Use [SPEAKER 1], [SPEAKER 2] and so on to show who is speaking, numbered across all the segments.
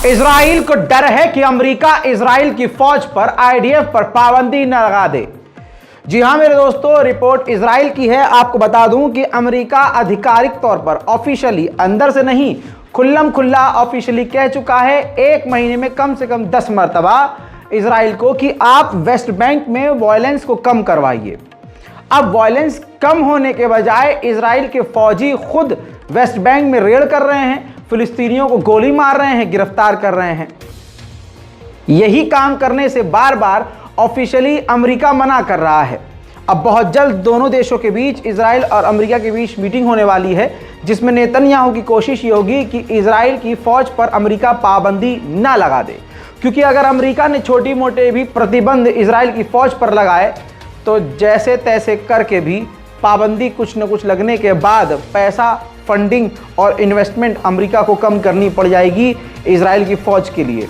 [SPEAKER 1] Israel को डर है कि अमेरिका इजराइल की फौज पर आईडीएफ पर पाबंदी न लगा दे। जी हां मेरे दोस्तों, रिपोर्ट इजराइल की है। आपको बता दूं कि अमेरिका आधिकारिक तौर पर ऑफिशियली, अंदर से नहीं, खुल्लम खुल्ला ऑफिशियली कह चुका है एक महीने में कम से कम 10 मरतबा इजराइल को कि आप वेस्ट बैंक में वायलेंस को कम करवाइए। अब वायलेंस कम होने के बजाय इजराइल के फौजी खुद वेस्ट बैंक में रेड कर रहे हैं, फिलिस्तीनियों को गोली मार रहे हैं, गिरफ्तार कर रहे हैं। यही काम करने से बार बार ऑफिशियली अमेरिका मना कर रहा है। अब बहुत जल्द दोनों देशों के बीच, इजराइल और अमेरिका के बीच मीटिंग होने वाली है, जिसमें नेतन्याहू की कोशिश ये होगी कि इजराइल की फौज पर अमेरिका पाबंदी ना लगा दे। क्योंकि अगर अमेरिका ने छोटी मोटे भी प्रतिबंध इजराइल की फौज पर लगाए तो जैसे तैसे करके भी पाबंदी कुछ न कुछ लगने के बाद पैसा, फंडिंग और इन्वेस्टमेंट अमेरिका को कम करनी पड़ जाएगी इजराइल की फौज के लिए।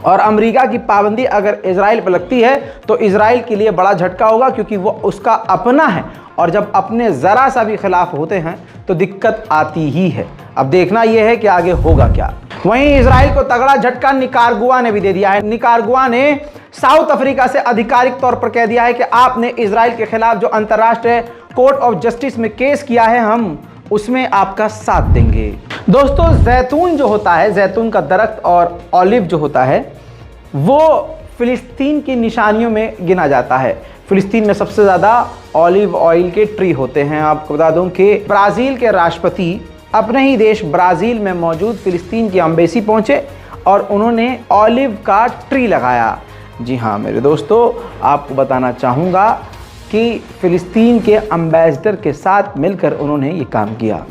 [SPEAKER 1] और अमेरिका की पाबंदी अगर इजराइल पर लगती है तो इजराइल के लिए बड़ा झटका होगा, क्योंकि वो उसका अपना है और जब अपने ज़रा सा भी खिलाफ होते हैं तो दिक्कत आती ही है। अब देखना यह है कि आगे होगा क्या। वहीं इजराइल को तगड़ा झटका निकारागुआ ने भी दे दिया है। निकारागुआ ने साउथ अफ्रीका से आधिकारिक तौर पर कह दिया है कि आपने इजराइल के खिलाफ जो अंतर्राष्ट्रीय कोर्ट ऑफ जस्टिस में केस किया है, हम उसमें आपका साथ देंगे। दोस्तों, जैतून जो होता है, जैतून का दरख्त और ऑलिव जो होता है, वो फिलिस्तीन की निशानियों में गिना जाता है। फिलिस्तीन में सबसे ज़्यादा ऑलिव ऑयल के ट्री होते हैं। आपको बता दूं कि ब्राज़ील के राष्ट्रपति अपने ही देश ब्राज़ील में मौजूद फिलिस्तीन की एम्बेसी पहुंचे और उन्होंने ऑलिव का ट्री लगाया। जी हाँ मेरे दोस्तों, आपको बताना चाहूँगा कि फिलिस्तीन के एम्बेसडर के साथ मिलकर उन्होंने ये काम किया।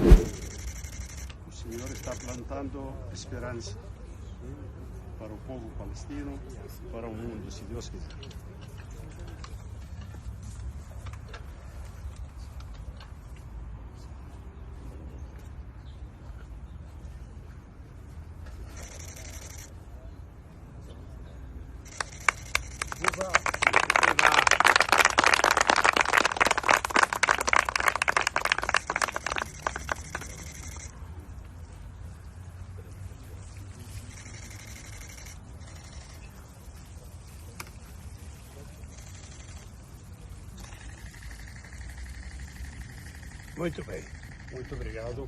[SPEAKER 2] Muito bem, muito obrigado.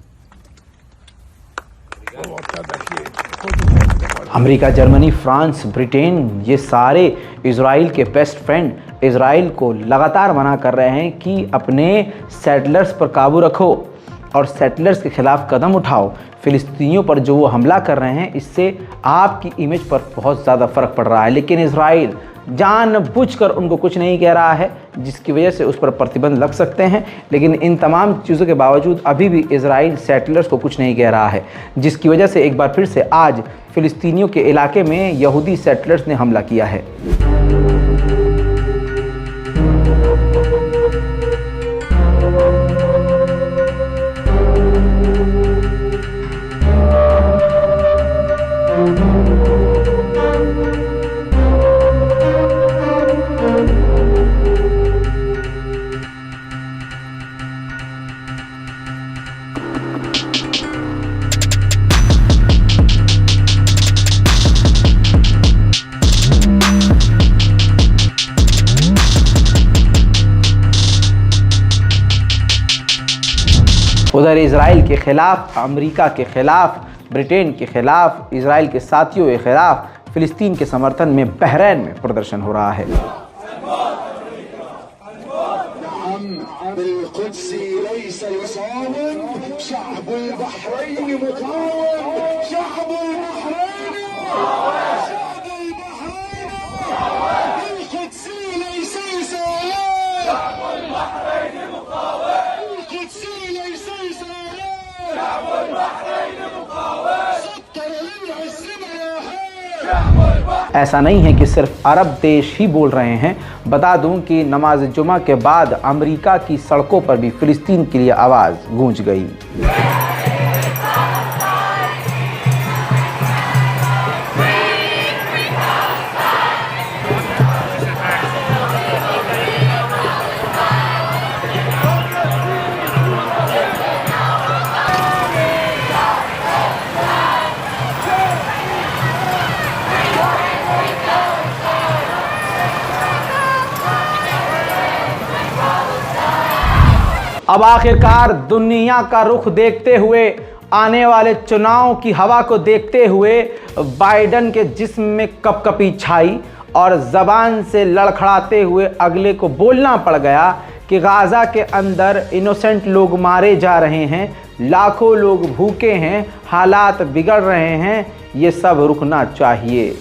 [SPEAKER 2] Vou voltar daqui.
[SPEAKER 1] America, Germany, France, Britain, ये सारे इजराइल के बेस्ट फ्रेंड इजराइल को लगातार मना कर रहे हैं कि अपने सेटलर्स पर काबू रखो और सेटलर्स के खिलाफ कदम उठाओ। फिलिस्तीनियों पर जो वो हमला कर रहे हैं, इससे आपकी इमेज पर बहुत ज़्यादा फ़र्क पड़ रहा है। लेकिन इजराइल जानबूझकर उनको कुछ नहीं कह रहा है, जिसकी वजह से उस पर प्रतिबंध लग सकते हैं। लेकिन इन तमाम चीज़ों के बावजूद अभी भी इजराइल सेटलर्स को कुछ नहीं कह रहा है, जिसकी वजह से एक बार फिर से आज फिलिस्तीनियों के इलाके में यहूदी सेटलर्स ने हमला किया है। उधर इजराइल के खिलाफ, अमेरिका के खिलाफ, ब्रिटेन के खिलाफ, इजराइल के साथियों के खिलाफ फिलिस्तीन के समर्थन में बहरैन में प्रदर्शन हो रहा है। ऐसा नहीं है कि सिर्फ अरब देश ही बोल रहे हैं। बता दूं कि नमाज जुमा के बाद अमेरिका की सड़कों पर भी फिलिस्तीन के लिए आवाज़ गूंज गई। अब आखिरकार दुनिया का रुख देखते हुए, आने वाले चुनाव की हवा को देखते हुए बाइडन के जिस्म में कपकपी छाई और जबान से लड़खड़ाते हुए अगले को बोलना पड़ गया कि गाज़ा के अंदर इनोसेंट लोग मारे जा रहे हैं, लाखों लोग भूखे हैं, हालात बिगड़ रहे हैं, ये सब रुकना चाहिए।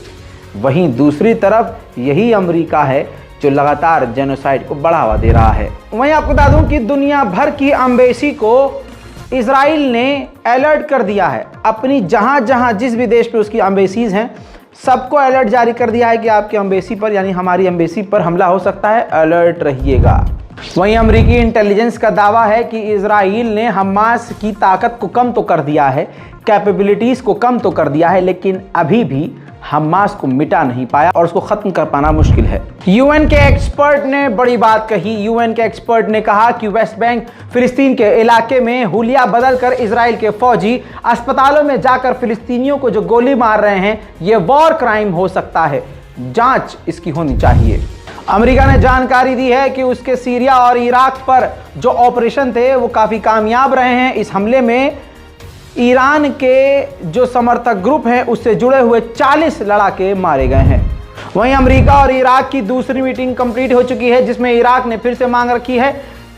[SPEAKER 1] वहीं दूसरी तरफ यही अमेरिका है जो लगातार जेनोसाइड को बढ़ावा दे रहा है। वहीं आपको बता दूं कि दुनिया भर की एम्बेसी को इजराइल ने अलर्ट कर दिया है। अपनी जहां जहां जिस भी देश पे उसकी एम्बेसीज हैं, सबको अलर्ट जारी कर दिया है कि आपकी एम्बेसी पर यानी हमारी एम्बेसी पर हमला हो सकता है, अलर्ट रहिएगा। वहीं अमेरिकी इंटेलिजेंस का दावा है कि इजराइल ने हमास की ताकत को कम तो कर दिया है, कैपेबिलिटीज को कम तो कर दिया है, लेकिन अभी भी हमास को मिटा नहीं पाया और उसको खत्म कर पाना मुश्किल है। यूएन के एक्सपर्ट ने बड़ी बात कही। यूएन के एक्सपर्ट ने कहा कि वेस्ट बैंक फिलिस्तीन के इलाके में हुलिया बदलकर इजराइल के फौजी अस्पतालों में जाकर फिलिस्तीनियों को जो गोली मार रहे हैं, यह वॉर क्राइम हो सकता है, जांच इसकी होनी चाहिए। अमेरिका ने जानकारी दी है कि उसके सीरिया और इराक पर जो ऑपरेशन थे वो काफी कामयाब रहे हैं। इस हमले में ईरान के जो समर्थक ग्रुप हैं उससे जुड़े हुए 40 लड़ाके मारे गए हैं। वहीं अमेरिका और इराक की दूसरी मीटिंग कंप्लीट हो चुकी है, जिसमें इराक ने फिर से मांग रखी है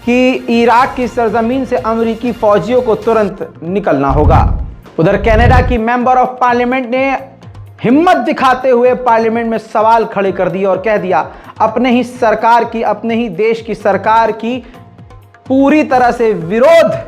[SPEAKER 1] कि इराक की सरजमीन से अमेरिकी फौजियों को तुरंत निकलना होगा। उधर कनाडा की मेंबर ऑफ पार्लियामेंट ने हिम्मत दिखाते हुए पार्लियामेंट में सवाल खड़े कर दिए और कह दिया अपने ही सरकार की, अपने ही देश की सरकार की पूरी तरह से विरोध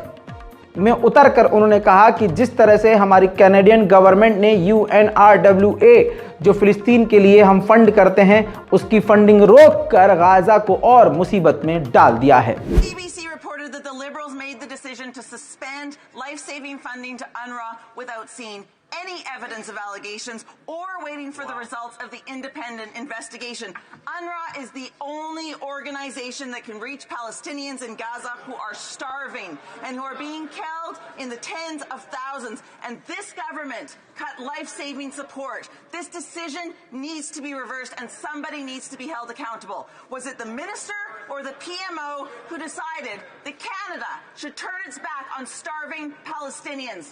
[SPEAKER 1] में उतरकर उन्होंने कहा कि जिस तरह से हमारी कैनेडियन गवर्नमेंट ने UNRWA जो फिलिस्तीन के लिए हम फंड करते हैं, उसकी फंडिंग रोक कर गाजा को और मुसीबत में डाल दिया है।
[SPEAKER 3] BBC reported that the Liberals made the decision to suspend life-saving funding to UNRWA without seeing any evidence of allegations or waiting for the results of the independent investigation. UNRWA is the only organization that can reach Palestinians in Gaza who are starving and who are being killed in the tens of thousands. And this government cut life-saving support. This decision needs to be reversed and somebody needs to be held accountable. Was it the minister or the PMO who decided that Canada should turn its back on starving Palestinians?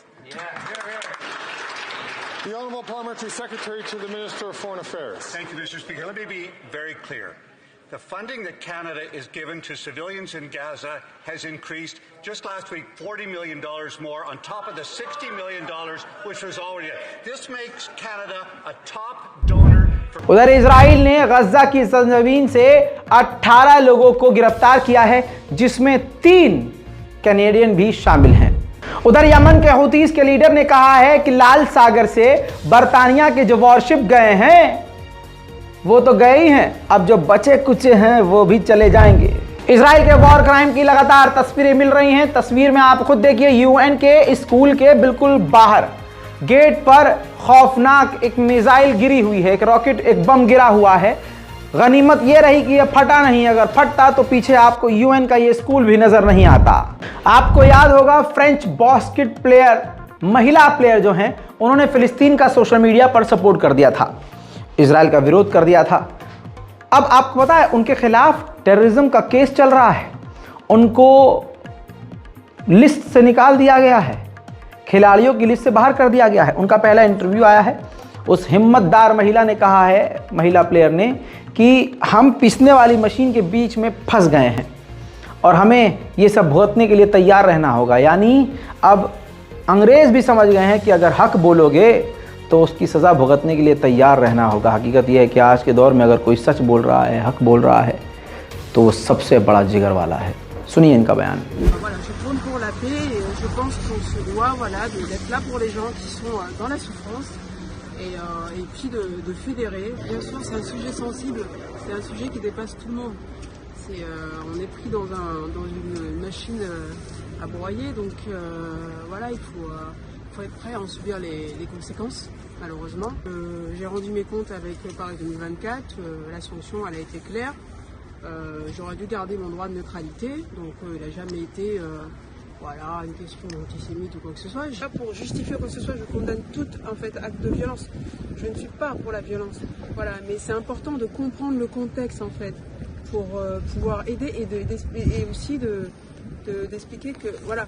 [SPEAKER 4] The Honourable Parliamentary Secretary to the Minister of Foreign Affairs.
[SPEAKER 2] Thank you, Mr. Speaker. Let me be very clear. The funding that Canada is given to civilians in Gaza has increased just last week $40 million more on top of the $60 million which was already. This makes Canada a top donor.
[SPEAKER 1] उधर Israel ने गजा की सरजमीन से 18 लोगों को गिरफ्तार किया है, जिसमें 3 कैनेडियन भी शामिल हैं। उधर यमन के हुतीस के लीडर ने कहा है कि लाल सागर से बरतानिया के जो वॉरशिप गए हैं वो तो गए ही हैं, अब जो बचे कुचे हैं वो भी चले जाएंगे। इजराइल के वॉर क्राइम की लगातार तस्वीरें मिल रही हैं। तस्वीर में आप खुद देखिए, यूएन के स्कूल के बिल्कुल बाहर गेट पर खौफनाक एक मिसाइल गिरी हुई है, एक रॉकेट, एक बम गिरा हुआ है। गनीमत यह रही कि यह फटा नहीं, अगर फटता तो पीछे आपको यूएन का ये स्कूल भी नजर नहीं आता। आपको याद होगा फ्रेंच बास्केट प्लेयर, महिला प्लेयर जो हैं, उन्होंने फिलिस्तीन का सोशल मीडिया पर सपोर्ट कर दिया था, इजराइल का विरोध कर दिया था। अब आपको पता है उनके खिलाफ टेररिज्म का केस चल रहा है, उनको लिस्ट से निकाल दिया गया है, खिलाड़ियों की लिस्ट से बाहर कर दिया गया है। उनका पहला इंटरव्यू आया है, उस हिम्मतदार महिला ने कहा है, महिला प्लेयर ने, कि हम पिसने वाली मशीन के बीच में फंस गए हैं और हमें ये सब भुगतने के लिए तैयार रहना होगा। यानी अब अंग्रेज भी समझ गए हैं कि अगर हक बोलोगे तो उसकी सज़ा भुगतने के लिए तैयार रहना होगा। हकीकत यह है कि आज के दौर में अगर कोई सच बोल रहा है, हक बोल रहा है, तो वो सबसे बड़ा जिगर वाला है। सुनिए इनका बयान।
[SPEAKER 5] Voilà, je prône pour la paix et je pense qu'on se doit d'être là pour les gens qui sont dans la souffrance et puis de fédérer. Bien sûr, c'est un sujet sensible, c'est un sujet qui dépasse tout le monde. On est pris dans une machine à broyer, donc voilà, il faut être prêt à en subir les conséquences, malheureusement. J'ai rendu mes comptes avec Paris 2024, la sanction elle a été claire. J'aurais dû garder mon droit de neutralité, donc il n'a jamais été voilà, une question antisémite ou quoi que ce soit. Pas pour justifier quoi que ce soit, je condamne tout en fait acte de violence. Je ne suis pas pour la violence, voilà, mais c'est important de comprendre le contexte en fait pour pouvoir aider et aussi d'expliquer que voilà,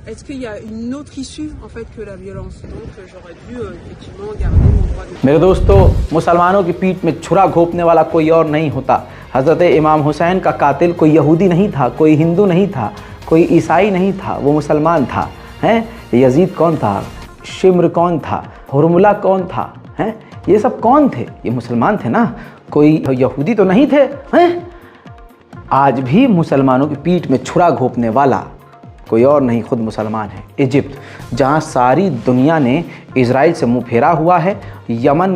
[SPEAKER 5] est-ce qu'il y a une autre issue en fait que la violence. Donc j'aurais dû effectivement garder mon droit de...
[SPEAKER 1] मेरे दोस्तों, मुसलमानों की पीठ में छुरा घोंपने वाला कोई और नहीं होता। हज़रत इमाम हुसैन का कातिल कोई यहूदी नहीं था, कोई हिंदू नहीं था, कोई ईसाई नहीं था, वो मुसलमान था। हैं? यजीद कौन था? शिम्र कौन था? हुरमुला कौन था? हैं? ये सब कौन थे? ये मुसलमान थे ना, कोई यहूदी तो नहीं थे। हैं? आज भी मुसलमानों की पीठ में छुरा घोंपने वाला कोई और नहीं, खुद मुसलमान है। इजिप्ट, जहाँ सारी दुनिया ने इजराइल से मुँह फेरा हुआ है, यमन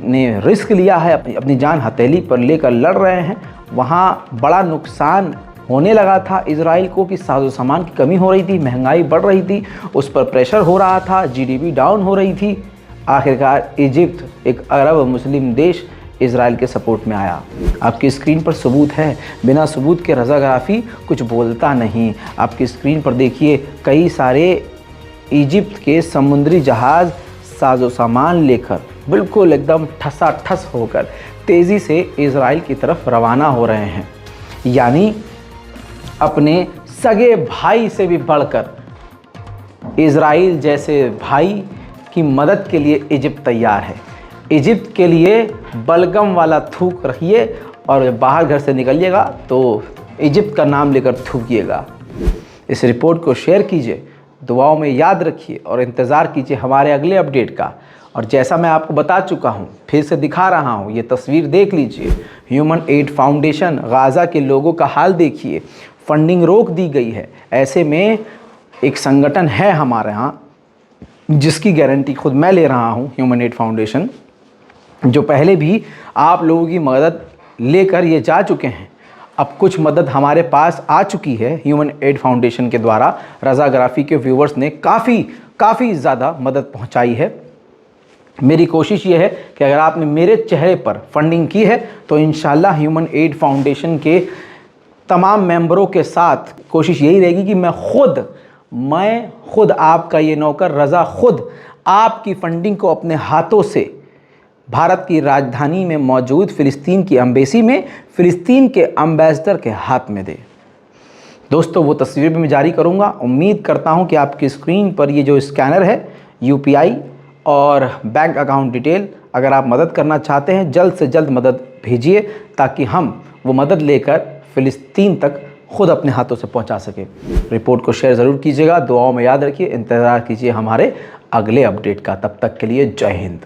[SPEAKER 1] ने रिस्क लिया है, अपनी जान हथेली पर लेकर लड़ रहे हैं, वहाँ बड़ा नुकसान होने लगा था इजराइल को कि साजो सामान की कमी हो रही थी, महंगाई बढ़ रही थी, उस पर प्रेशर हो रहा था, जीडीपी डाउन हो रही थी। आखिरकार इजिप्ट, एक अरब मुस्लिम देश, इजराइल के सपोर्ट में आया। आपकी स्क्रीन पर सबूत है, बिना सबूत के रज़ाकाराफी कुछ बोलता नहीं। आपकी स्क्रीन पर देखिए, कई सारे इजिप्ट के समुद्री जहाज़ साजो सामान लेकर बिल्कुल एकदम ठसाठस होकर तेज़ी से इजराइल की तरफ रवाना हो रहे हैं। यानी अपने सगे भाई से भी बढ़कर इजराइल जैसे भाई की मदद के लिए इजिप्ट तैयार है। इजिप्ट के लिए बलगम वाला थूक रखिए और बाहर घर से निकलिएगा तो इजिप्ट का नाम लेकर थूकिएगा। इस रिपोर्ट को शेयर कीजिए, दुआओं में याद रखिए और इंतज़ार कीजिए हमारे अगले अपडेट का। और जैसा मैं आपको बता चुका हूँ, फिर से दिखा रहा हूँ, ये तस्वीर देख लीजिए। ह्यूमन एड फाउंडेशन गाज़ा के लोगों का हाल देखिए, फंडिंग रोक दी गई है। ऐसे में एक संगठन है हमारे यहाँ जिसकी गारंटी खुद मैं ले रहा हूँ, ह्यूमन एड फाउंडेशन, जो पहले भी आप लोगों की मदद लेकर ये जा चुके हैं। अब कुछ मदद हमारे पास आ चुकी है ह्यूमन एड फाउंडेशन के द्वारा। रज़ाकाराफी के व्यूवर्स ने काफ़ी ज़्यादा मदद पहुंचाई है। मेरी कोशिश ये है कि अगर आपने मेरे चेहरे पर फंडिंग की है तो इंशाल्लाह ह्यूमन एड फाउंडेशन के तमाम मेंबरों के साथ कोशिश यही रहेगी कि मैं खुद आपका ये नौकर रज़ा खुद आपकी फंडिंग को अपने हाथों से भारत की राजधानी में मौजूद फ़िलिस्तीन की एम्बेसी में फ़िलिस्तीन के एम्बेसडर के हाथ में दे। दोस्तों, वो तस्वीर भी मैं जारी करूंगा। उम्मीद करता हूं कि आपकी स्क्रीन पर ये जो स्कैनर है, यूपीआई और बैंक अकाउंट डिटेल, अगर आप मदद करना चाहते हैं जल्द से जल्द मदद भेजिए ताकि हम वो मदद लेकर फ़िलिस्तीन तक खुद अपने हाथों से पहुंचा सके। रिपोर्ट को शेयर ज़रूर कीजिएगा, दुआओं में याद रखिए, इंतज़ार कीजिए हमारे अगले अपडेट का। तब तक के लिए जय हिंद।